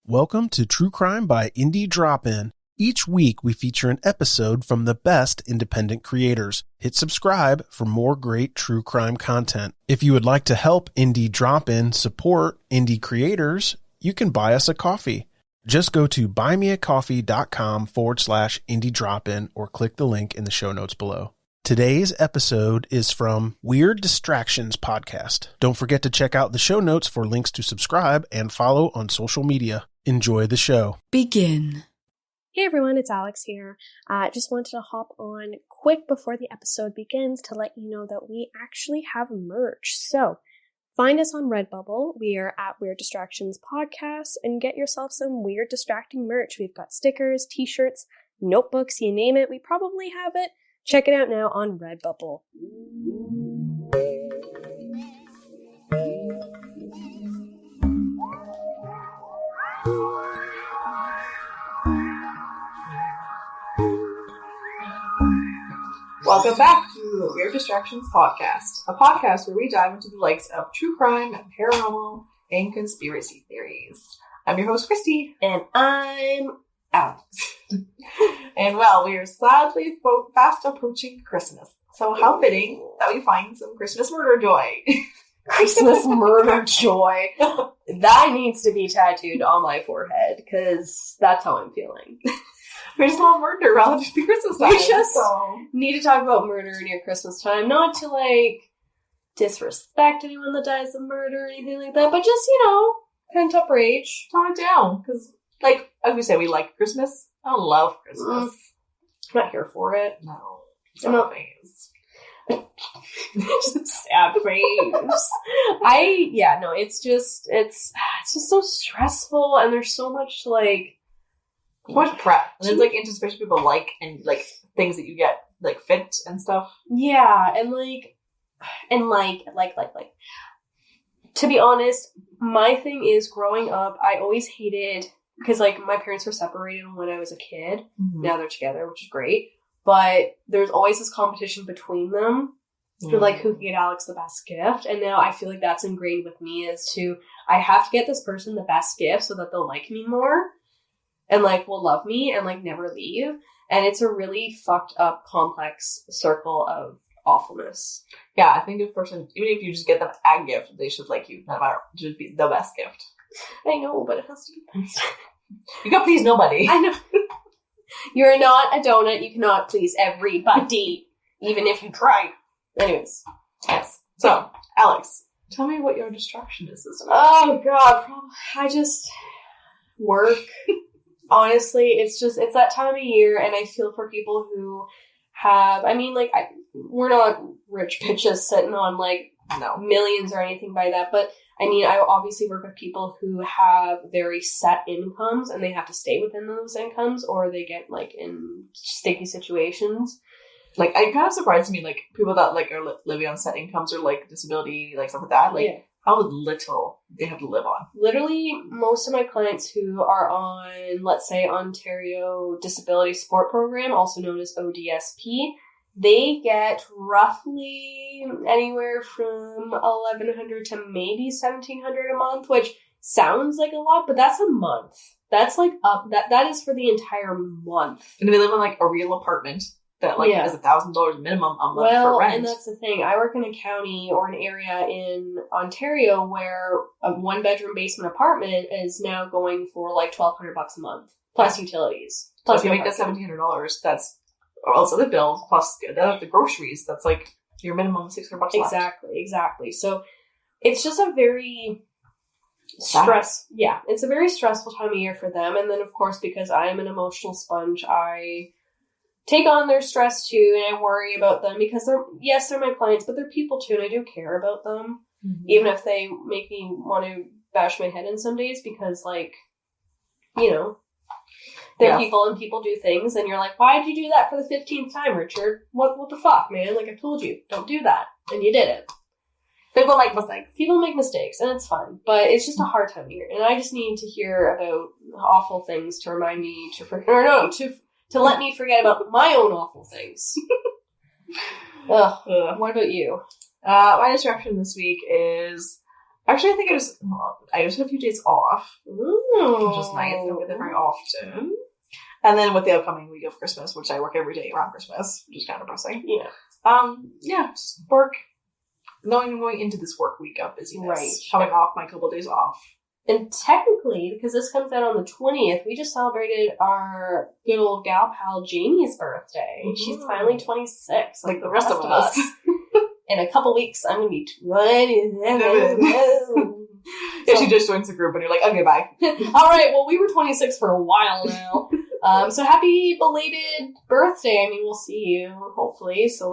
Welcome to True Crime by Indie Drop-In. Each week we feature an episode from the best independent creators. Hit subscribe for more great true crime content. If you would like to help Indie Drop-In support indie creators, you can buy us a coffee. Just go to buymeacoffee.com/indie drop-in or click the link in the show notes below. Today's episode is from Weird Distractions Podcast. Don't forget to check out the show notes for links to subscribe and follow on social media. Enjoy the show. Begin. Hey everyone, it's Alex here. Just wanted to hop on quick before the episode begins to let you know that we actually have merch. So find us on Redbubble. We are at Weird Distractions Podcast, and get yourself some weird distracting merch. We've got stickers, t-shirts, notebooks, you name it. We probably have it. Check it out now on Redbubble. Welcome back to the Weird Distractions Podcast, a podcast where we dive into the likes of true crime, paranormal, and conspiracy theories. I'm your host, Christie. And I'm Alex. And well, we are sadly fast approaching Christmas. So how fitting that we find some Christmas murder joy. Christmas murder joy. That needs to be tattooed on my forehead, because that's how I'm feeling. We just love murder relative to Christmas time. We just need to talk about murder near Christmas time. Not to, disrespect anyone that dies of murder or anything like that, but just, pent up rage. Tone it down, because, as we say, we like Christmas. I don't love Christmas. I'm not here for it. No. I'm not. Face. Just sad face. It's just so stressful, and there's so much, much prep. And there's, anticipation people like, and, things that you get, fit and stuff. Yeah, and, to be honest, my thing is, growing up, I always hated, because, my parents were separated when I was a kid. Mm-hmm. Now they're together, which is great. But there's always this competition between them for, who can get Alex the best gift. And now I feel like that's ingrained with me I have to get this person the best gift so that they'll like me more. And, will love me and, never leave. And it's a really fucked up, complex circle of awfulness. Yeah, I think if person, even if you just get them a gift, they should like you, no matter, just be the best gift. I know, but it has to be best. You can't please nobody. I know. You're not a donut, you cannot please everybody, even if you try. Anyways. Yes. So, Alex, tell me what your distraction is this week. Oh, God. I just work. Honestly, it's that time of year, and I feel for people who have, we're not rich bitches sitting on, millions or anything by that, but, I obviously work with people who have very set incomes, and they have to stay within those incomes, or they get, in sticky situations. It kind of surprised me, people that, are living on set incomes or, disability, stuff like that, how little they have to live on. Literally, most of my clients who are on, let's say, Ontario Disability Support Program, also known as ODSP, they get roughly anywhere from $1,100 to maybe $1,700 a month, which sounds like a lot, but that's a month. That's that is for the entire month. And they live in a real apartment that is $1,000 minimum a month for rent. And that's the thing. I work in a county or an area in Ontario where a 1-bedroom basement apartment is now going for $1,200 a month plus utilities. Plus, if you make that $1,700, that's also the bills plus the groceries. That's your minimum $600 left. Exactly. So it's just a very it's a very stressful time of year for them. And then, of course, because I am an emotional sponge, I take on their stress too, and I worry about them because they're my clients, but they're people too, and I do care about them, even if they make me want to bash my head in some days because, they're people and people do things, and you're like, why did you do that for the 15th time, Richard? What the fuck, man? I told you, don't do that, and you did it. People make mistakes. People make mistakes, and it's fun, but it's just a hard time of year, and I just need to hear about awful things to remind me to let me forget about my own awful things. What about you? My distraction this week is Actually, I think I just had a few days off. Ooh. Which is nice. I don't get that very often. And then with the upcoming week of Christmas, which I work every day around Christmas, which is kind of depressing. Yeah. Just work. Knowing I'm going into this work week of busyness. Right. Coming off my couple days off. And technically, because this comes out on the 20th, we just celebrated our good old gal pal Jamie's birthday. Mm-hmm. She's finally 26, like the rest of us. In a couple weeks, I'm going to be 27. Yeah, she just joins the group and you're like, okay, bye. All right, well, we were 26 for a while now. So happy belated birthday. I mean, we'll see you, hopefully. So,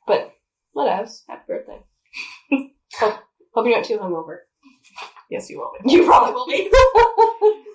but whatevs. Happy birthday. Hope you're not too hungover. Yes, you will be. You probably will be.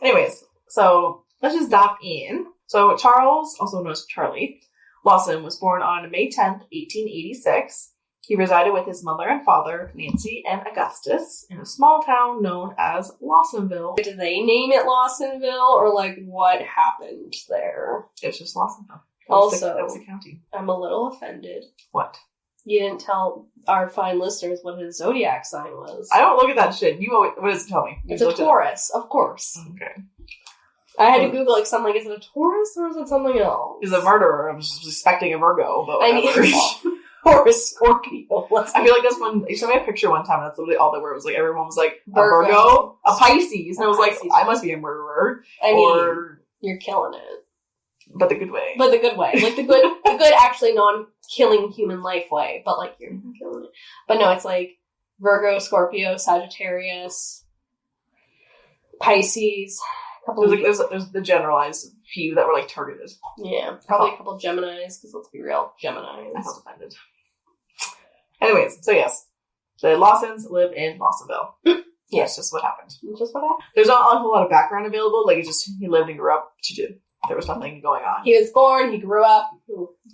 Anyways, so let's just dive in. So Charles, also known as Charlie Lawson, was born on May 10th, 1886. He resided with his mother and father, Nancy and Augustus, in a small town known as Lawsonville. Did they name it Lawsonville, or what happened there? It's just Lawsonville. That was the county. I'm a little offended. What? You didn't tell our fine listeners what his zodiac sign was. I don't look at that shit. What does it tell me? It's a Taurus, of course. Okay. I had to Google something. Is it a Taurus or is it something else? He's a murderer. I'm just expecting a Virgo, but whatever. Or a Scorpio. I feel like that's when you showed me a picture one time. That's literally all they were. It was everyone was like a Virgo, a Pisces, and I was like, I must be a murderer. You're killing it, but the good way. But the good way, the good actually non-killing human life way. But you're killing it. But no, it's Virgo, Scorpio, Sagittarius, Pisces. There's the generalized few that were targeted. Yeah, probably a couple Geminis, because let's be real, Geminis. I felt offended. Anyways, so yes, the Lawsons live in Lawsonville. Yeah, it's just what happened. There's not a whole lot of background available. He lived and grew up. There was nothing going on. He was born. He grew up.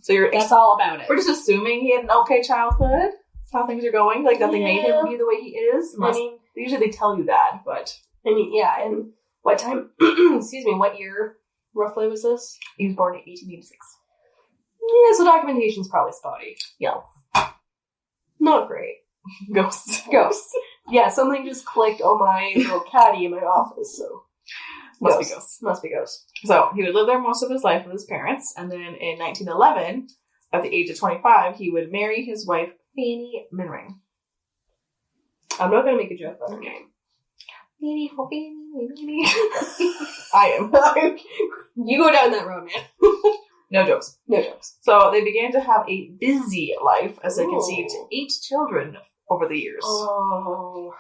So that's all about it. We're just assuming he had an okay childhood. That's how things are going. Nothing made him be the way he is. Usually they tell you that, but and what time? Excuse me. What year roughly was this? He was born in 1886. Yeah, so documentation's probably spotty. Yeah. Not great. Ghosts. Yeah, something just clicked on my little caddy in my office, so. Must be ghosts. So, he would live there most of his life with his parents, and then in 1911, at the age of 25, he would marry his wife, Fanny Minring. I'm not going to make a joke about her name. I am. You go down that road, man. No jokes. So they began to have a busy life as they conceived 8 children over the years. Oh.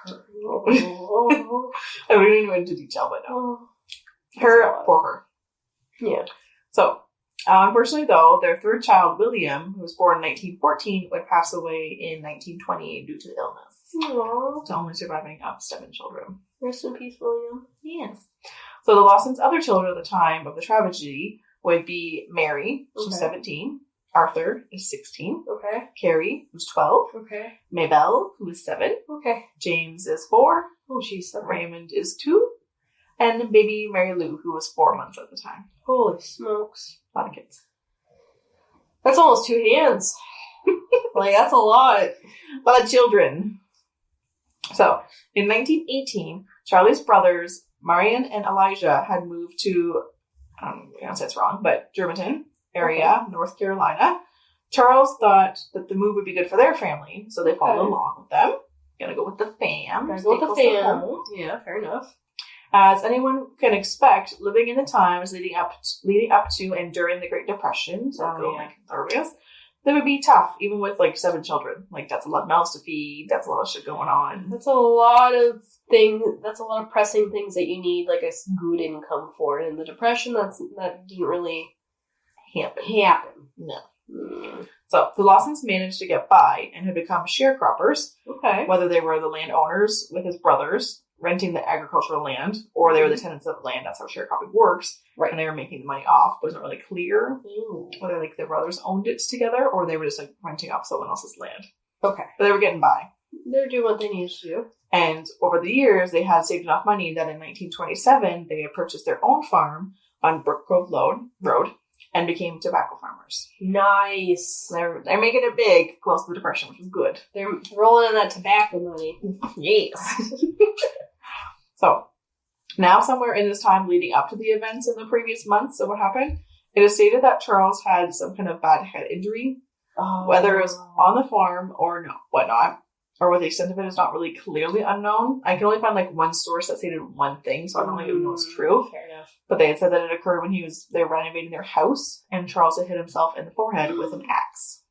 I wouldn't go into detail, but no. Poor her. Yeah. So, unfortunately though, their third child, William, who was born in 1914, would pass away in 1920 due to illness. Aww. So only surviving 7 children. Rest in peace, William. Yes. So the Lawsons' other children at the time of the tragedy would be Mary, who's 17. Arthur is 16. Okay. Carrie, who's 12. Okay. Mabel, who is 7. Okay. James is 4. Oh, she's 7. Raymond is 2. And baby Mary Lou, who was 4 months at the time. Holy smokes. A lot of kids. That's almost 2 hands. Like, that's a lot. A lot of children. So, in 1918, Charlie's brothers, Marion and Elijah, had moved to, I'm going to say it's wrong, but Germantown area, North Carolina. Charles thought that the move would be good for their family, so they followed along with them. Gotta go with the fam. Gotta go with the fam. Yeah, fair enough. As anyone can expect, living in the times leading up to and during the Great Depression, so they would be tough, even with like 7 children. Like, that's a lot of mouths to feed. That's a lot of shit going on. That's a lot of things. That's a lot of pressing things that you need like a good income for. And in the Depression, that didn't really happen. No. Mm. So the Lawsons managed to get by and had become sharecroppers. Okay. Whether they were the landowners with his brothers renting the agricultural land, or they were the tenants of the land. That's how sharecropping works. Right. And they were making the money off. It wasn't really clear whether like their brothers owned it together or they were just like renting off someone else's land. Okay. But they were getting by. They're doing what they needed to do. And over the years, they had saved enough money that in 1927, they had purchased their own farm on Brook Grove Road. and became tobacco farmers. Nice. They're making it big close to the Depression, which is good. They're rolling in that tobacco money. Yes. So, now somewhere in this time leading up to the events in the previous months of what happened, it is stated that Charles had some kind of bad head injury, whether it was on the farm or whatnot, or what the extent of it is not really clearly unknown. I can only find like one source that stated one thing, so I don't even know it's true. Fair enough. But they had said that it occurred when they were renovating their house, and Charles had hit himself in the forehead with an axe.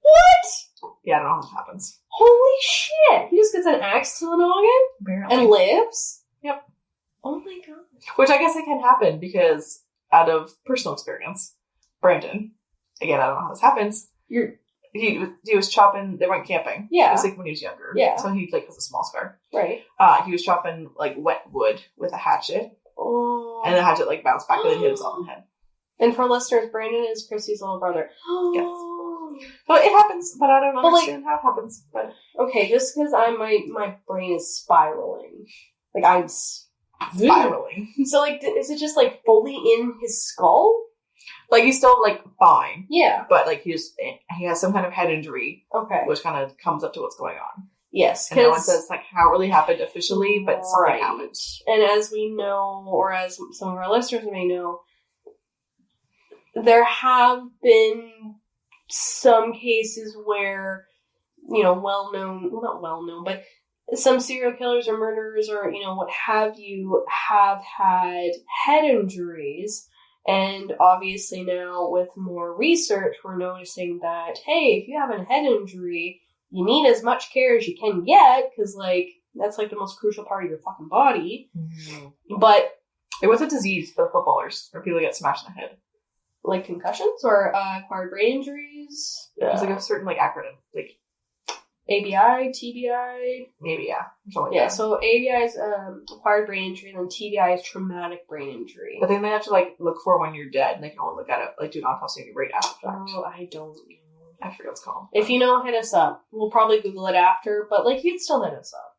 What? Yeah, I don't know how this happens. Holy shit! He just gets an axe to the noggin Apparently. and lives? Yep. Oh my god. Which I guess it can happen because, out of personal experience, Brandon, again, I don't know how this happens. He was chopping. They went camping. Yeah. It was like when he was younger. Yeah. So he has a small scar. Right. He was chopping like wet wood with a hatchet, Oh. and the hatchet like bounced back and then hit himself in the head. And for listeners, Brandon is Christie's little brother. Yes. So it happens, but I don't understand how it happens. But Okay, just because my brain is spiraling, like I'm spiraling. So like, is it just like fully in his skull? Like he's still like fine, Yeah. but like he has some kind of head injury, Okay. which kind of comes up to what's going on. Yes, And no one says like how it really happened officially, but something Right. happened. And as we know, or as some of our listeners may know, there have been some cases where, well known, but some serial killers or murderers or, what have you, have had head injuries. And obviously now with more research, we're noticing that, hey, if you have a head injury, you need as much care as you can get, because, like, that's, like, the most crucial part of your fucking body. Mm-hmm. But it was a disease for the footballers, where people get smashed in the head. Like concussions or acquired brain injuries? It was like a certain, like, acronym. Like, ABI, TBI? maybe, yeah. Something like Yeah, that. so ABI is acquired brain injury, and then TBI is traumatic brain injury. The thing they have to, like, look for when you're dead, and they can only look at it, like, do an autopsy on your brain after the fact. Oh, I don't know. I forget what it's called. If you know, hit us up. We'll probably Google it after, but, like, you'd still hit us up.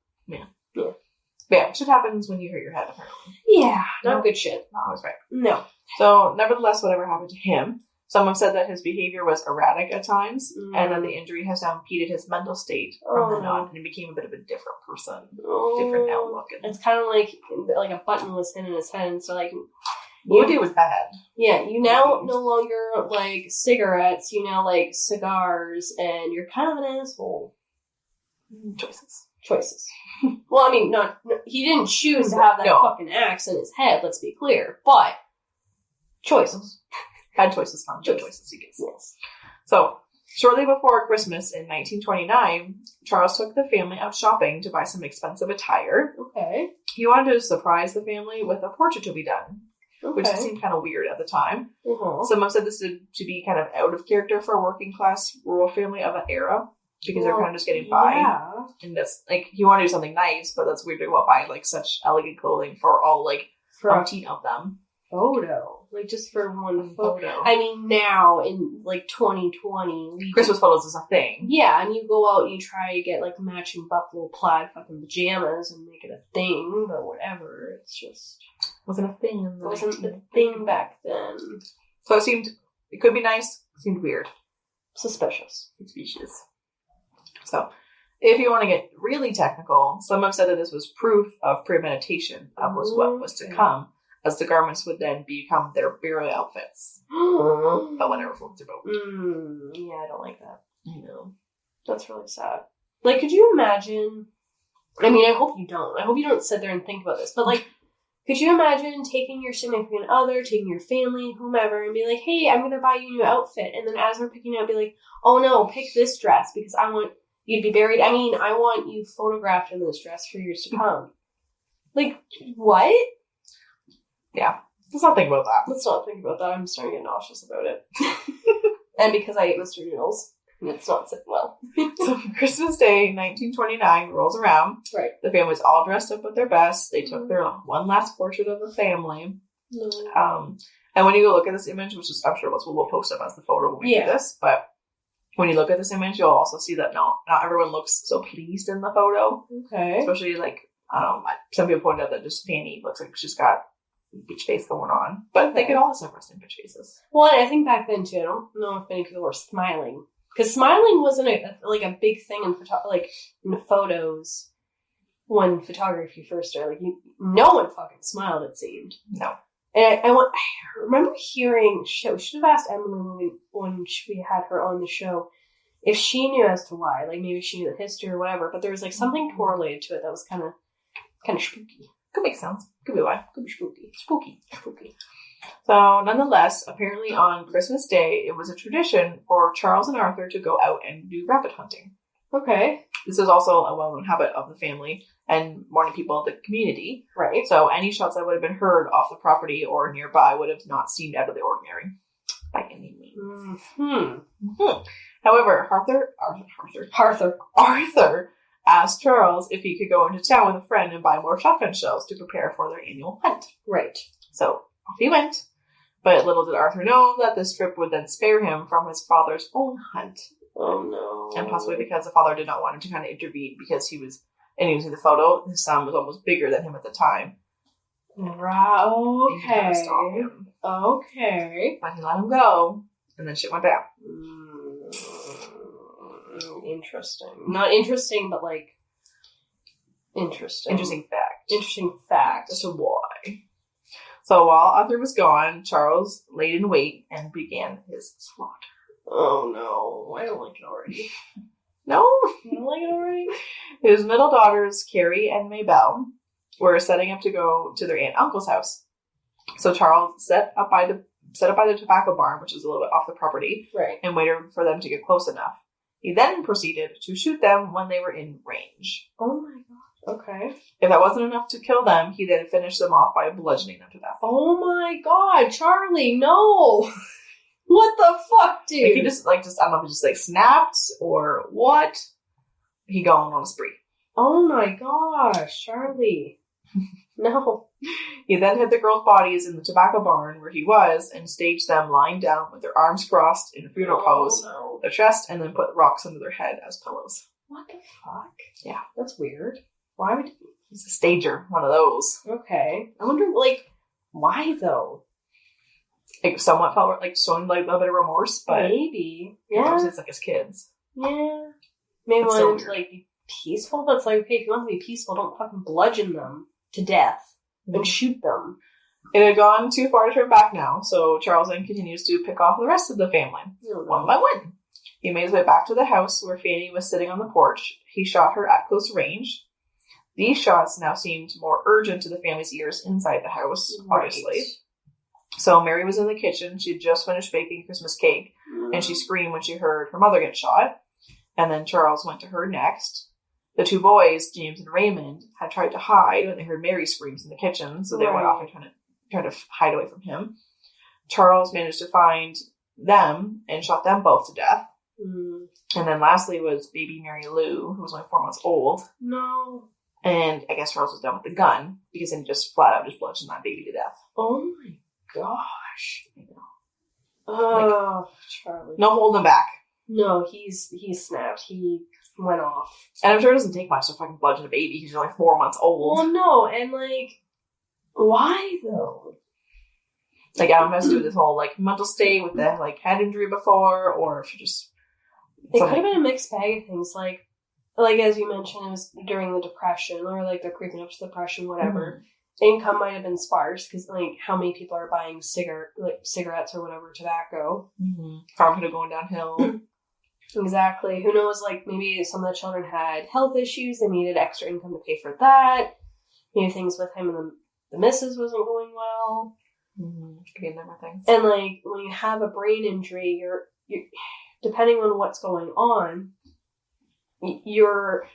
But yeah, shit happens when you hurt your head, apparently. Yeah, not good shit. Not always right. No. So, nevertheless, whatever happened to him, some have said that his behavior was erratic at times, and that the injury has now impeded his mental state from then on, and he became a bit of a different person. Different outlook. And It's kind of like a button was hit in his head, and so, like... Woody was bad. Yeah, you now no longer like cigarettes, you now like cigars, and you're kind of an asshole. Choices. Well, I mean, he didn't choose to have that fucking axe in his head, let's be clear, but choices. Bad choices, not good choices he gets. Yes. So, shortly before Christmas in 1929, Charles took the family out shopping to buy some expensive attire. Okay. He wanted to surprise the family with a portrait to be done. Okay. Which seemed kind of weird at the time. Uh-huh. Some have said this to be kind of out of character for a working class rural family of that era, because they're kind of just getting by. Yeah. And that's like, you want to do something nice, but that's weird to go out buy like such elegant clothing for all like 14 of them. Photo. Like just for one Photo. I mean, now in like 2020, Christmas photos is a thing. Yeah, and you go out and you try to get like matching buffalo plaid fucking pajamas and make it a thing, but whatever. It's just Wasn't a thing in the wasn't the thing back then. So it could be nice, it seemed weird. Suspicious. Suspicious. So, if you want to get really technical, some have said that this was proof of premeditation of what was to come, as the garments would then become their burial outfits. But whatever floats your boat. Yeah, I don't like that. I know. That's really sad. Like, could you imagine? I mean, I hope you don't. I hope you don't sit there and think about this. But, like, could you imagine taking your significant other, taking your family, whomever, and be like, hey, I'm going to buy you a new outfit. And then as we're picking it up, be like, oh, no, pick this dress because I want you to be buried. I mean, I want you photographed in this dress for years to come. Like, what? Yeah. Let's not think about that. Let's not think about that. I'm starting to get nauseous about it. And because I ate Mr. Noodles. And it's not sitting well. So Christmas Day, 1929, rolls around. Right. The family's all dressed up with their best. They took their one last portrait of the family. And when you go look at this image, which is, I'm sure we'll post up as the photo when we do this, but when you look at this image, you'll also see that not everyone looks so pleased in the photo. Okay. Especially, like, I don't know, some people pointed out that just Fanny looks like she's got bitch face going on. But they could all have resting bitch faces. Well, I think back then, too, I don't know if many people were smiling. Because smiling wasn't a big thing in in photos when photography first started. Like, no one fucking smiled, it seemed. No. And I remember hearing, we should have asked Emily when we had her on the show, if she knew as to why. Like, maybe she knew the history or whatever, but there was, like, something correlated to it that was kind of spooky. Could make sense. Could be why. Could be spooky. Spooky. So, nonetheless, apparently on Christmas Day, it was a tradition for Charles and Arthur to go out and do rabbit hunting. Okay. This is also a well-known habit of the family and many people of the community. Right. So, any shots that would have been heard off the property or nearby would have not seemed out of the ordinary by any means. However, Arthur asked Charles if he could go into town with a friend and buy more shotgun shells to prepare for their annual hunt. Right. So, off he went. But little did Arthur know that this trip would then spare him from his father's own hunt. Oh, no. And possibly because the father did not want him to kind of intervene because he was, and using the photo, his son was almost bigger than him at the time. Right. He had to stop him. Okay. But he let him go, and then shit went down. Interesting. Not interesting, but interesting. Interesting fact. Interesting fact. As to why. So while Arthur was gone, Charles laid in wait and began his slaughter. Oh no, I don't like it already. No? You don't like it already? His middle daughters, Carrie and Maybelle, were setting up to go to their aunt and uncle's house. So Charles set up by the tobacco barn, which is a little bit off the property, Right. and waited for them to get close enough. He then proceeded to shoot them when they were in range. Oh my god. Okay. If that wasn't enough to kill them, he then finished them off by bludgeoning them to death. Oh my god, Charlie, no! What the fuck, dude? Like he just I don't know if he just snapped or what. He going on a spree. Oh my gosh, Charlie. No. He then hid the girls' bodies in the tobacco barn where he was and staged them lying down with their arms crossed in a funeral pose, No. their chest, and then put rocks under their head as pillows. What the fuck? Yeah. That's weird. Why would He's a stager, one of those. Okay. I wonder, why though? Like, somewhat felt showing a little bit of remorse, but Maybe. obviously Yeah. it's his kids. Yeah. Maybe That's so wanted to be peaceful, but it's okay, if you want to be peaceful, don't fucking bludgeon them to death and shoot them. It had gone too far to turn back now, so Charles then continues to pick off the rest of the family, one by one. He made his way back to the house where Fanny was sitting on the porch. He shot her at close range. These shots now seemed more urgent to the family's ears inside the house, obviously. Right. So Mary was in the kitchen. She had just finished baking Christmas cake, and she screamed when she heard her mother get shot. And then Charles went to her next. The two boys, James and Raymond, had tried to hide when they heard Mary's screams in the kitchen, so they went off and tried to hide away from him. Charles managed to find them and shot them both to death. Mm. And then lastly was baby Mary Lou, who was only 4 months old. No. And I guess Charles was done with the gun because then he just flat out bludgeoned that baby to death. Oh my gosh. I know. Oh, Charlie. No holding back. No, he snapped. He went off. And I'm sure it doesn't take much to fucking bludgeon a baby. He's only 4 months old. Well, no, and why though? I don't know if it has to do with this whole mental state with the head injury before, or if you just It could have been a mixed bag of things. Like as you mentioned, it was during the Depression, or they're creeping up to the Depression, whatever. Mm-hmm. Income might have been sparse because how many people are buying cigarettes or whatever, tobacco. Mm-hmm. Farm could have gone downhill. Exactly. Who knows? Maybe some of the children had health issues and needed extra income to pay for that. Maybe things with him and the missus wasn't going well. Mm-hmm. Could be a number of things. And when you have a brain injury, you're depending on what's going on, your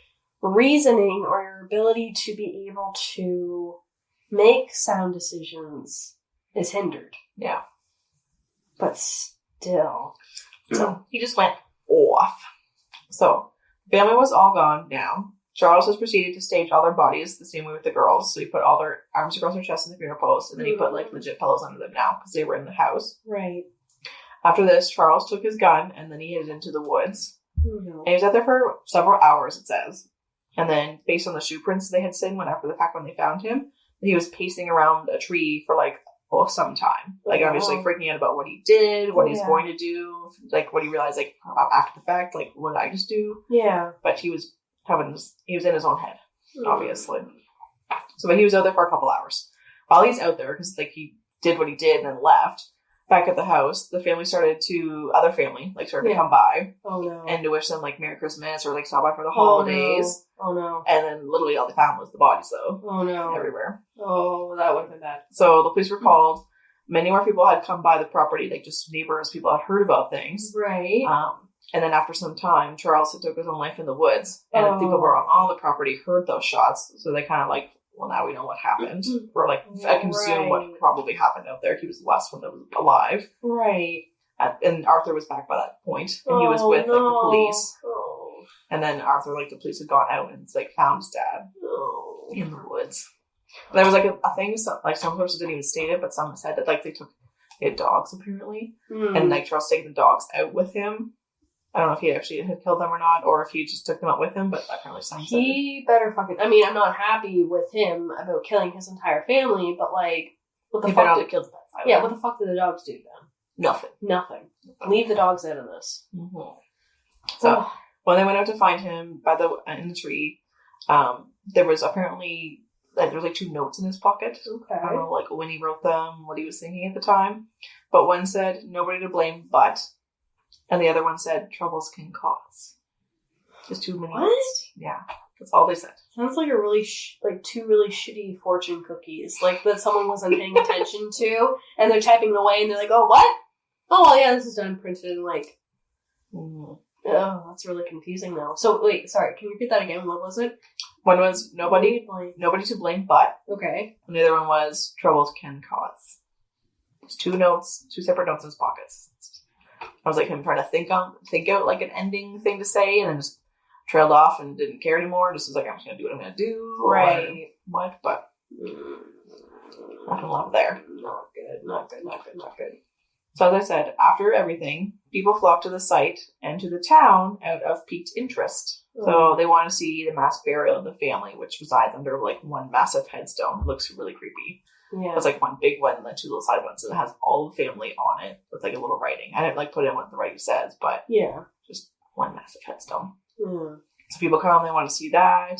reasoning or your ability to be able to make sound decisions is hindered. Yeah. But still. So he just went off. So the family was all gone now. Charles has proceeded to stage all their bodies the same way with the girls. So he put all their arms across their chest in the funeral pose, and then he put legit pillows under them now because they were in the house. Right. After this, Charles took his gun and then he headed into the woods. Mm-hmm. And he was out there for several hours, it says. And then, based on the shoe prints they had seen when they found him, He was pacing around a tree for like some time. Like obviously freaking out about what he did, what he's going to do, like what he realized like after the fact, like what did I just do? Yeah. But he was in his own head, obviously. So but he was out there for a couple hours. While he's out there, because like he did what he did and then left, back at the house, the family started to come by. Oh no. And to wish them like Merry Christmas or like stop by for the holidays. Oh no. And then literally all they found was the bodies though. Oh no. Everywhere. Oh, that would have been bad. So the police were called. Many more people had come by the property, like just neighbors, people had heard about things. Right. And then after some time, Charles had took his own life in the woods. And people were on the property heard those shots. So they kind of like, well, now we know what happened. Or like consume what probably happened out there. He was the last one that was alive. Right. And Arthur was back by that point, and he was with like the police. Oh. And then Arthur, like the police had gone out and like found his dad in the woods. And there was like a thing, like some sources didn't even state it, but some said that like they had dogs apparently, and like Charles taking the dogs out with him. I don't know if he actually had killed them or not, or if he just took them out with him, but apparently some said he better fucking. I mean, I'm not happy with him about killing his entire family, but like, what the fuck? What the fuck did the dogs do then? Nothing. Leave the dogs out of this. Mm-hmm. So when they went out to find him in the tree, there was apparently there was like 2 notes in his pocket. Okay. I don't know like when he wrote them, what he was thinking at the time, but one said nobody to blame but. And the other one said, troubles can cause. Just 2 minutes. What? Yeah. That's all they said. Sounds like a really, 2 really shitty fortune cookies. Like, that someone wasn't paying attention to. And they're typing away and they're like, oh, what? Oh, well, yeah, this is done printed and like... Oh, that's really confusing now. So, wait, sorry, can you repeat that again? What was it? One was nobody to blame but. Okay. And the other one was troubles can cause. There's 2 separate notes in his pockets. I was like him trying to think out like an ending thing to say, and then just trailed off and didn't care anymore. Just was like, I'm just gonna do what I'm gonna do. Right. What? But nothing left there. Not good. So as I said, after everything, people flocked to the site and to the town out of piqued interest. So they want to see the mass burial of the family, which resides under like one massive headstone. It looks really creepy. Yeah. It's like one big one and then 2 little side ones, and it has all the family on it with like a little writing. I didn't like put in what the writing says, but just one massive headstone. Mm. So people come, they want to see that.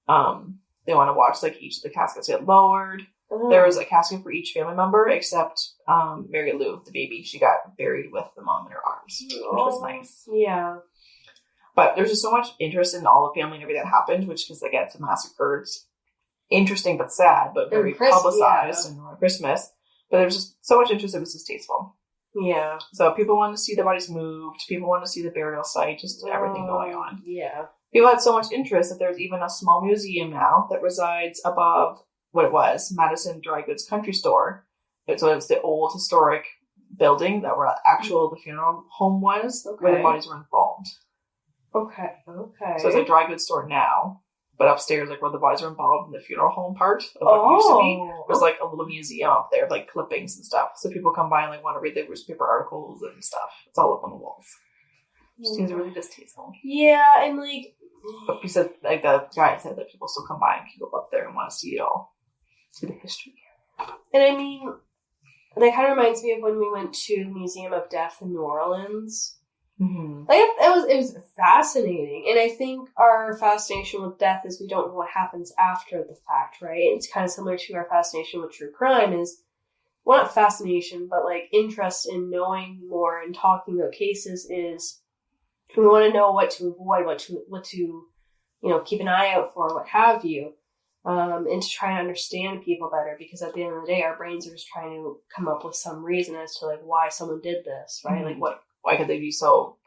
They want to watch like each of the caskets get lowered. There was a casket for each family member except Mary Lou, the baby. She got buried with the mom in her arms, which was nice. Yeah. But there's just so much interest in all the family and everything that happened, which because again, it's a massacre. It's interesting but sad, but very publicized and Christmas. But there's just so much interest, it was distasteful. Yeah. So people wanted to see the bodies moved. People wanted to see the burial site, just everything going on. Yeah. People had so much interest that there's even a small museum now that resides above what it was, Madison Dry Goods Country Store. So it was the old historic building that where the funeral home was, where the bodies were embalmed. Okay. So it's a dry goods store now, but upstairs, like where the bodies were embalmed in the funeral home part of what used to be, there's like a little museum up there, like clippings and stuff. So people come by and like want to read the newspaper articles and stuff. It's all up on the walls. Which seems really distasteful. Yeah, and like... But he said, like the guy said that people still come by and can go up there and want to see it all. See the history. And I mean, that kind of reminds me of when we went to the Museum of Death in New Orleans. Mm-hmm. Like it was fascinating, and I think our fascination with death is we don't know what happens after the fact, right? It's kind of similar to our fascination with true crime is, well, not fascination, but like interest in knowing more and talking about cases is we want to know what to avoid, what to keep an eye out for, what have you. And to try and understand people better, because at the end of the day, our brains are just trying to come up with some reason as to like why someone did this, right? Mm-hmm. Like why could they be so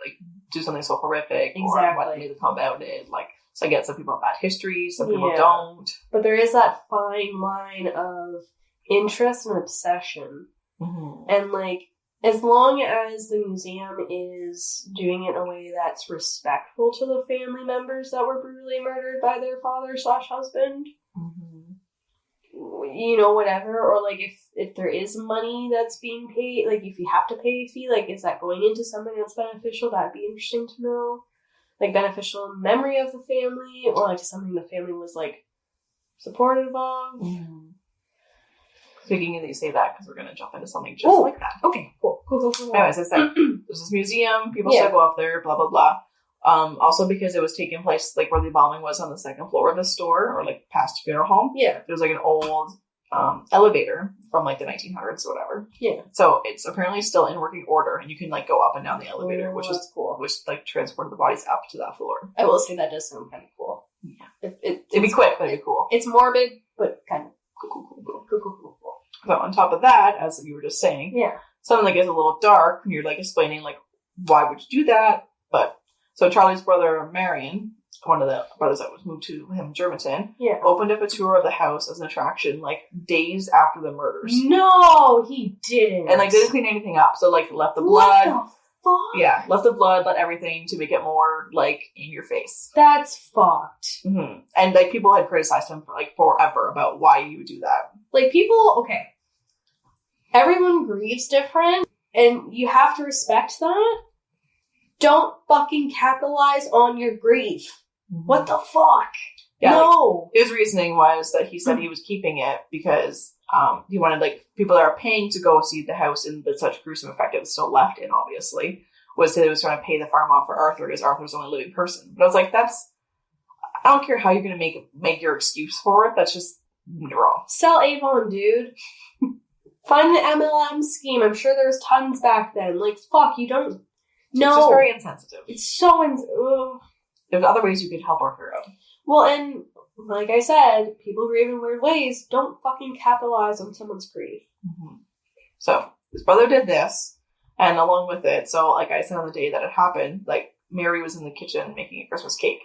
do something so horrific? Exactly. Or what made them come about it? Like, so I get some people have bad history, some people don't. But there is that fine line of interest and obsession, and like as long as the museum is doing it in a way that's respectful to the family members that were brutally murdered by their father/husband. Whatever, or like if there is money that's being paid, like if you have to pay a fee, like is that going into something that's beneficial? That'd be interesting to know, like beneficial in memory of the family, or like something the family was like supportive of. Speaking of, you say that because we're going to jump into something just like that. Okay, cool. Anyways, I said there's this museum. People still go up there. Blah blah blah. Also because it was taking place like where the bombing was on the second floor of the store or like past funeral home. Yeah. There's like an old elevator from like the 1900s or whatever. Yeah. So it's apparently still in working order, and you can like go up and down the elevator, which is cool. Which like transported the bodies up to that floor. I will say that does sound kind of cool. Yeah. It'd be quick, but it'd be cool. It's morbid, but kind of cool. So on top of that, as you were just saying, something like is a little dark when you're like explaining like why would you do that, but so Charlie's brother Marion, one of the brothers that was moved to him, Germantown, opened up a tour of the house as an attraction like days after the murders. No, he didn't. And like didn't clean anything up, so like left the blood. What the fuck? Yeah, left the blood, let everything to make it more like in your face. That's fucked. Mm-hmm. And like people had criticized him for like forever about why you would do that. Like people, okay, everyone grieves different, and you have to respect that. Don't fucking capitalize on your grief. What the fuck? Yeah, no. Like, his reasoning was that he said he was keeping it because he wanted like people that are paying to go see the house in such gruesome effect it was still left in, obviously, was that it was trying to pay the farm off for Arthur because Arthur's the only living person. But I was like, I don't care how you're going to make your excuse for it. That's just wrong. Sell Avon, dude. Find the MLM scheme. I'm sure there's tons back then. Like, fuck, you don't... No. It's just very insensitive. It's so There's other ways you could help Arthur out. Well, and like I said, people grieve in weird ways. Don't fucking capitalize on someone's grief. Mm-hmm. So, his brother did this, and along with it, so like I said on the day that it happened, like, Mary was in the kitchen making a Christmas cake.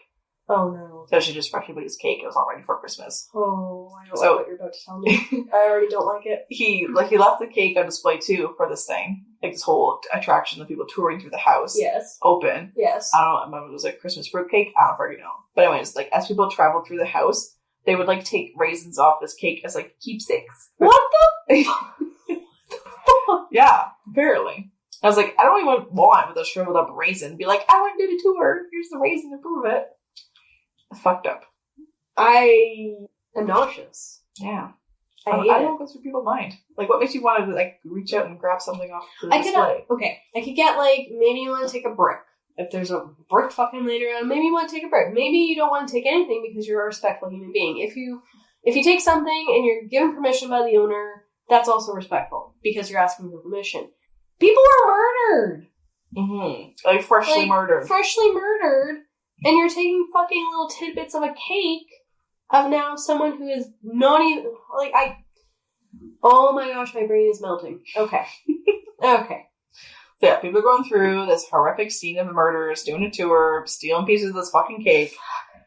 Oh, no. So she just freshly made his cake. It was all ready for Christmas. Oh, I don't like what you're about to tell me. I already don't like it. He left the cake on display, too, for this thing. Like, this whole attraction of people touring through the house. Yes. Open. Yes. I don't know if it was like Christmas fruitcake. I don't fucking know. But anyways, like, as people traveled through the house, they would, like, take raisins off this cake as, like, keepsakes. What the? Yeah, apparently. I was like, I don't even want with a shriveled up raisin. Be like, I went and did a tour. Here's the raisin to prove it. It's fucked up. I am nauseous. Yeah. I don't know what goes through people's mind. Like, what makes you want to, like, reach out and grab something off the display? I could get, like, maybe you want to take a brick. If there's a brick fucking laid around, maybe you want to take a brick. Maybe you don't want to take anything because you're a respectful human being. If you take something and you're given permission by the owner, that's also respectful because you're asking for permission. People are murdered. Mm-hmm. Like, freshly murdered. Freshly murdered. And you're taking fucking little tidbits of a cake of now someone who is not even, like, oh my gosh, my brain is melting. Okay. Okay. So yeah, people are going through this horrific scene of the murders, doing a tour, stealing pieces of this fucking cake.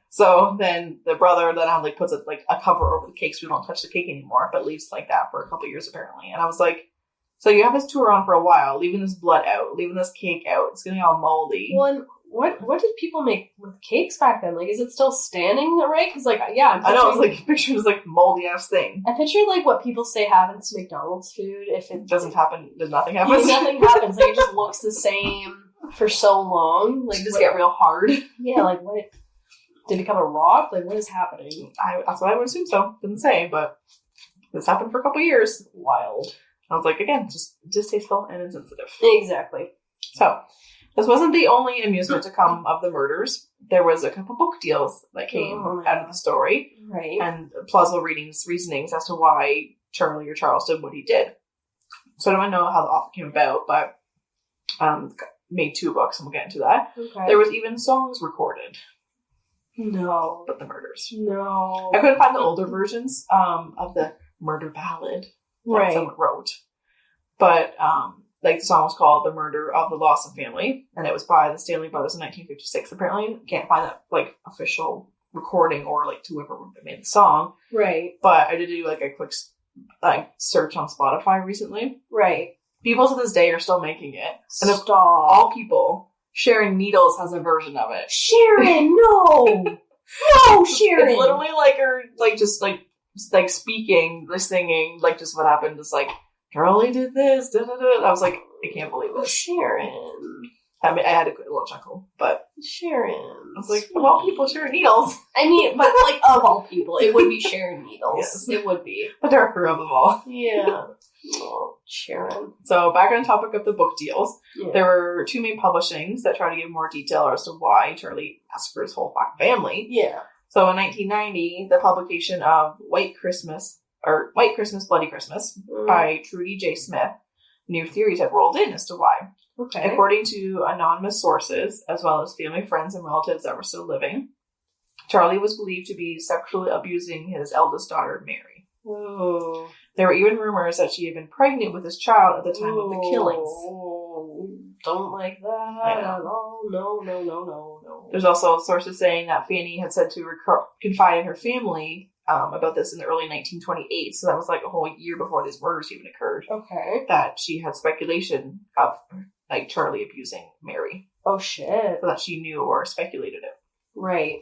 So then the brother then like puts a cover over the cake so we don't touch the cake anymore, but leaves like that for a couple years apparently. And I was like, so you have this tour on for a while, leaving this blood out, leaving this cake out, it's getting all moldy. Well, and what did people make with cakes back then? Like, is it still standing right? Because, like, yeah, I know, it's like, picture this, like, moldy-ass thing. I picture, like, what people say happens to McDonald's food if it... Doesn't happen, nothing happens. Nothing happens, like, it just looks the same for so long. Like, just get real hard. Yeah, like, what? Did it become a rock? Like, what is happening? That's what I would assume so. Didn't say, but this happened for a couple years. Wild. I was like, again, just distasteful and insensitive. Exactly. So... this wasn't the only amusement to come of the murders. There was a couple book deals that came out of the story. Right. And plausible reasonings as to why Charlie or Charles did what he did. So I don't know how the author came about, but made 2 books, and we'll get into that. Okay. There was even songs recorded. No. But the murders. No. I couldn't find the older versions of the murder ballad that someone wrote. But... like, the song was called The Murder of the Lawson Family, and it was by the Stanley Brothers in 1956. Apparently, can't find that, like, official recording or, like, to whoever made the song. Right. But I did do, like, a quick, like, search on Spotify recently. Right. People to this day are still making it. And of Stop. all people, Sharon Needles has a version of it. Sharon, no! No, Sharon! It's literally, like, her, like, just, like speaking, like, singing, like, just what happened, just, like, Charlie did this, da-da-da. I was like, I can't believe this. Sharon. I mean, I had a good little chuckle, but Sharon. I was like, of all people, Sharon Needles. I mean, but like of all people, it would be Sharon Needles. Yes. It would be. The darker of them all. Yeah. Oh, Sharon. So back on the topic of the book deals, Yeah. there were 2 main publishings that try to give more detail as to why Charlie massacred his whole fucking family. Yeah. So in 1990, the publication of White Christmas, Bloody Christmas by Trudy J. Smith, new theories have rolled in as to why. Okay. According to anonymous sources, as well as family, friends, and relatives that were still living, Charlie was believed to be sexually abusing his eldest daughter, Mary. Oh. There were even rumors that she had been pregnant with his child at the time of the killings. Oh, don't like that I know. at all. No. There's also sources saying that Fanny had said to confide in her family about this in the early 1928, so that was like a whole year before these murders even occurred, Okay. that she had speculation of like Charlie abusing Mary, Oh, shit. so that she knew or speculated it. Right.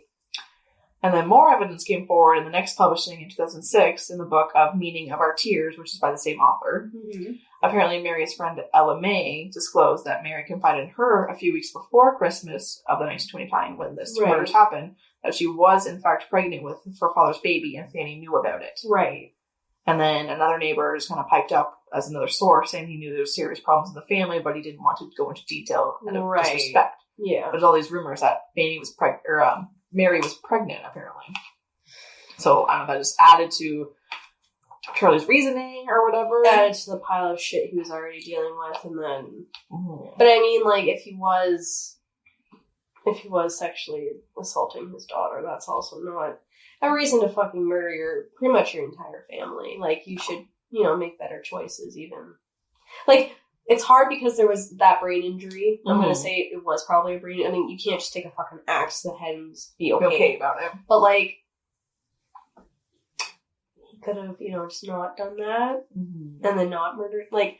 And then more evidence came forward in the next publishing in 2006 in the book of Meaning of Our Tears, which is by the same author. Mm-hmm. Apparently, Mary's friend Ella May disclosed that Mary confided in her a few weeks before Christmas of the 1929, when this Right. murders happened, that she was in fact pregnant with her father's baby, and Fanny knew about it. Right. And then another neighbor just kind of piped up as another source, saying he knew there was serious problems in the family, but he didn't want to go into detail out of Right. disrespect. Yeah. There's all these rumors that Mary was pregnant, apparently. So I don't know if that just added to Charlie's reasoning or whatever. Added to the pile of shit he was already dealing with, and then. Mhm. But I mean, like, if he was sexually assaulting his daughter, that's also not a reason to fucking murder pretty much your entire family. Like, you should, make better choices. Even like, it's hard because there was that brain injury. I'm gonna say it was probably a brain. I mean, you can't just take a fucking axe to the head and be okay about it. But like, he could have, just not done that and then not murdered. Like,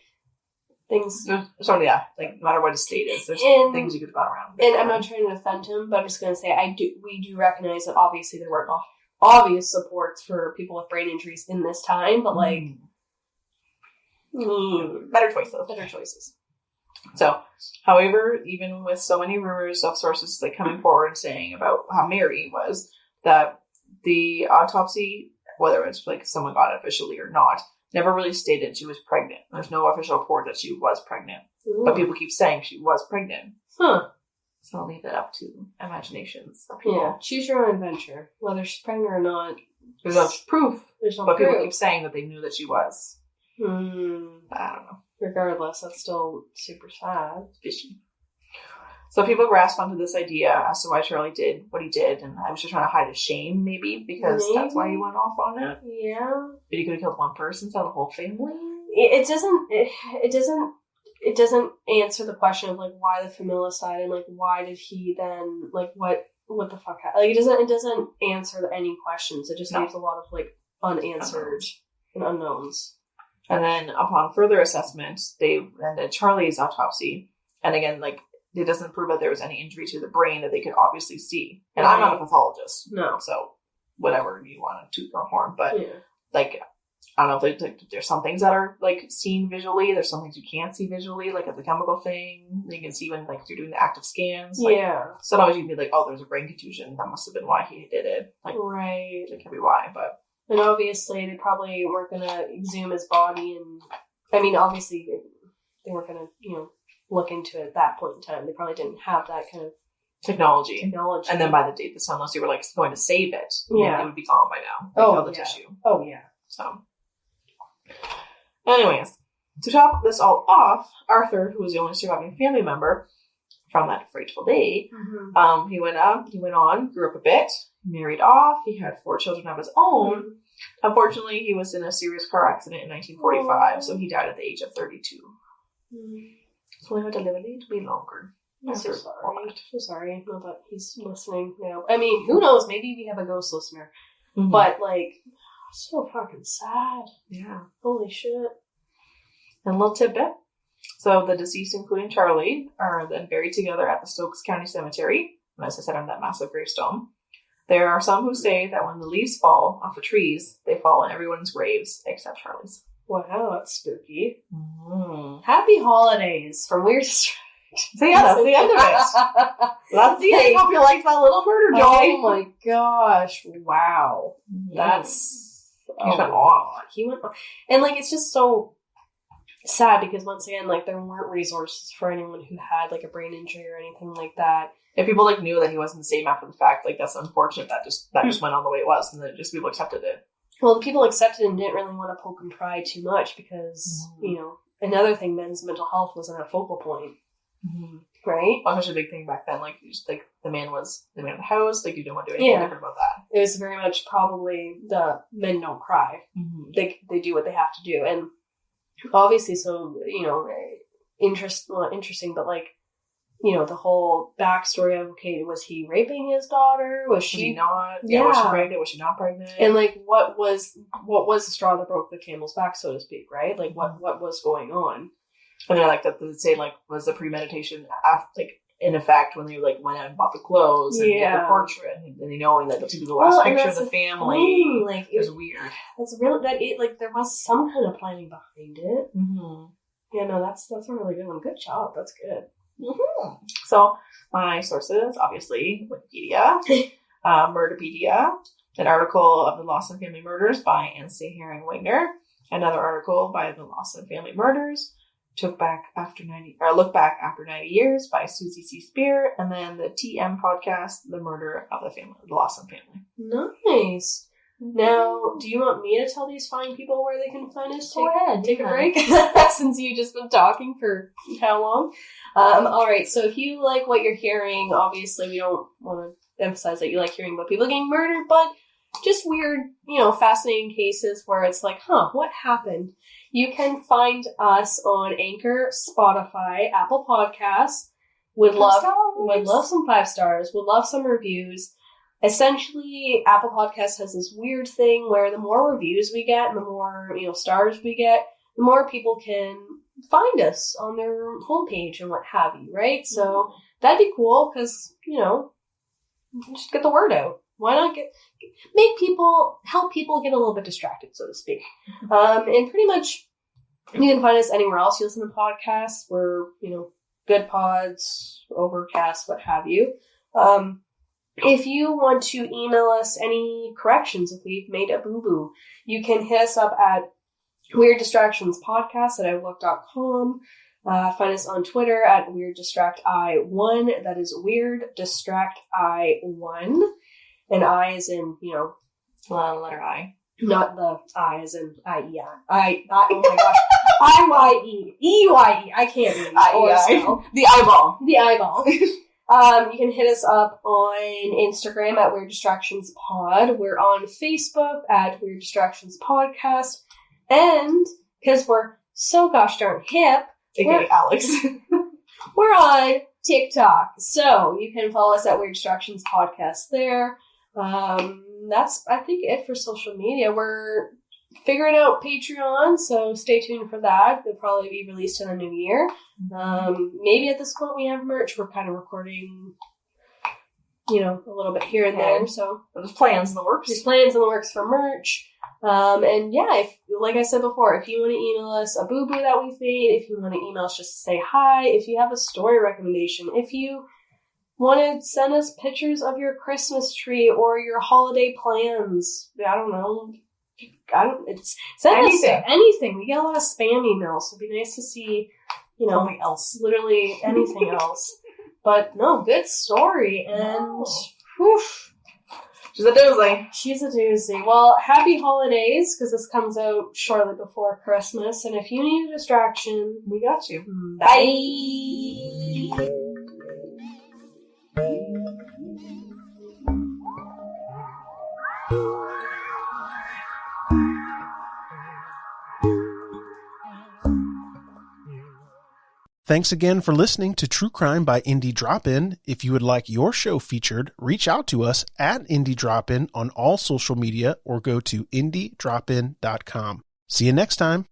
things. So yeah, like no matter what his state is, there's things you could have gone around. And I'm not trying to offend him, but I'm just gonna say we do recognize that obviously there weren't obvious supports for people with brain injuries in this time, but like. Better choices. Better choices. So, however, even with so many rumors of sources like coming forward and saying about how Mary was, that the autopsy, whether it's like someone got it officially or not, never really stated she was pregnant. There's no official report that she was pregnant, but people keep saying she was pregnant. Huh. So I'll leave it up to imaginations of people. Yeah, choose your own adventure. Whether she's pregnant or not, There's no proof, there's no but proof. people keep saying that they knew that she was. I don't know. Regardless, that's still super sad. Fishy. So people grasped onto this idea as to why Charlie did what he did, and I was just trying to hide his shame, maybe, because that's why he went off on it. Yeah. But he could have killed one person instead of the whole family. It doesn't answer the question of like why the familicide and like why did he then like what the fuck happened? Like it doesn't answer any questions. It just leaves a lot of like unanswered and unknowns. And then upon further assessment, they then did Charlie's autopsy, and again, like it doesn't prove that there was any injury to the brain that they could obviously see. And I'm not a pathologist, No. so whatever you want to toot your horn, but Yeah. like I don't know if there's some things that are like seen visually. There's some things you can't see visually, like as a chemical thing. You can see when like if you're doing the active scans. Like, Yeah. sometimes you can be like, oh, there's a brain contusion. That must have been why he did it. Like, Right. it could be why, but And obviously, they probably weren't going to exhume his body. And I mean, obviously, they weren't going to, look into it at that point in time. They probably didn't have that kind of technology. technology. And then by the date, unless you were like going to save it, Yeah. it would be gone by now. They Oh, killed the yeah. tissue. Oh, yeah. So, anyways, to top this all off, Arthur, who was the only surviving family member from that frightful day, Mm-hmm. he went on, grew up a bit, married off. He had 4 children of his own. Unfortunately, he was in a serious car accident in 1945, so he died at the age of 32. So he had to live a little bit longer. I'm so sorry. So sorry. Not that he's listening now. I mean, who knows? Maybe we have a ghost listener. Mhm. But, like, so fucking sad. yeah. Holy shit. And a little tidbit. So the deceased, including Charlie, are then buried together at the Stokes County Cemetery. And as I said, on that massive gravestone. There are some who say that when the leaves fall off the trees, they fall on everyone's graves except Charlie's. Wow, that's spooky. Mm. Happy holidays from Weird. So yeah, that's the end of it. That's the end. Hope you liked that little murder, Joy. Oh my gosh! Wow, That's he went off. He went off, and like it's just so sad because once again, like there weren't resources for anyone who had like a brain injury or anything like that. If people like knew that he wasn't the same after the fact, like that's unfortunate. That just went on the way it was, and then just people accepted it. Well, the people accepted and didn't really want to poke and pry too much because you know another thing, men's mental health wasn't a focal point. Right? Well, such a big thing back then. Like, just like the man of the house. Like, you didn't want to do anything different about that. It was very much probably the men don't cry. They do what they have to do, and obviously, so you know, interesting. But like, you know, the whole backstory of okay, was he raping his daughter? Was she not? Yeah. Was she pregnant? Was she not pregnant? And like, what was the straw that broke the camel's back, so to speak? Right? Like, what was going on? And then, like, that they say, like, was the premeditation after, like, in effect when they like went out and bought the clothes and the portrait and they knowing that to be the last picture of the family. Like, it was weird. That's really like there was some kind of planning behind it. Yeah, no, that's a really good one. Good job. That's good. So my sources, obviously, Wikipedia, Murderpedia, an article of the Lawson family murders by N.C. Herring-Wagner, another article by the Lawson family murders. Look back after 90 years by Susie C. Spear, and then the TM podcast, The Murder of the Lawson Family. Nice. Now, do you want me to tell these fine people where they can find us? Go ahead. Take a break, since you've just been talking for how long? All right. So if you like what you're hearing, obviously we don't want to emphasize that you like hearing about people getting murdered, but just weird, you know, fascinating cases where it's like, what happened? You can find us on Anchor, Spotify, Apple Podcasts. Would love some 5 stars. Would love some reviews. Essentially, Apple Podcasts has this weird thing where the more reviews we get and the more, you know, stars we get, the more people can find us on their homepage and what have you, right? So that'd be cool because, you know, just get the word out. Why not help people get a little bit distracted, so to speak. And pretty much you can find us anywhere else you listen to podcasts. We're, you know, Good Pods, Overcast, what have you. If you want to email us any corrections, if we've made a boo-boo, you can hit us up at weirddistractionspodcast@outlook.com. Find us on Twitter at WeirdDistractI1. That is WeirdDistractI1. And I is in, you know, letter I. Not the I as in I-E-I. Oh my gosh. I-Y-E. E-Y-E. I can't read. I-E-I. The eyeball. The eyeball. You can hit us up on Instagram at Weird Distractions Pod. We're on Facebook at Weird Distractions Podcast. And, because we're so gosh darn hip, AKA Alex. We're on TikTok. So you can follow us at Weird Distractions Podcast there. That's, I think, it for social media. We're figuring out Patreon, so stay tuned for that. It'll probably be released in the new year. Maybe at this point we have merch. We're kind of recording, you know, a little bit here and there. So there's plans in the works. There's plans in the works for merch. And yeah, if, like I said before, if you want to email us a boo-boo that we've made, if you want to email us just to say hi, if you have a story recommendation, if you want to send us pictures of your Christmas tree or your holiday plans, I don't know. Send anything. us anything. We get a lot of spam emails, so it'd be nice to see, you know, something else. Literally anything else. But no, good story, and whew. She's a doozy. She's a doozy. Well, happy holidays, because this comes out shortly before Christmas, and if you need a distraction, we got you. Bye! Thanks again for listening to True Crime by Indie Drop-In. If you would like your show featured, reach out to us at Indie Drop-In on all social media or go to indiedropin.com. See you next time.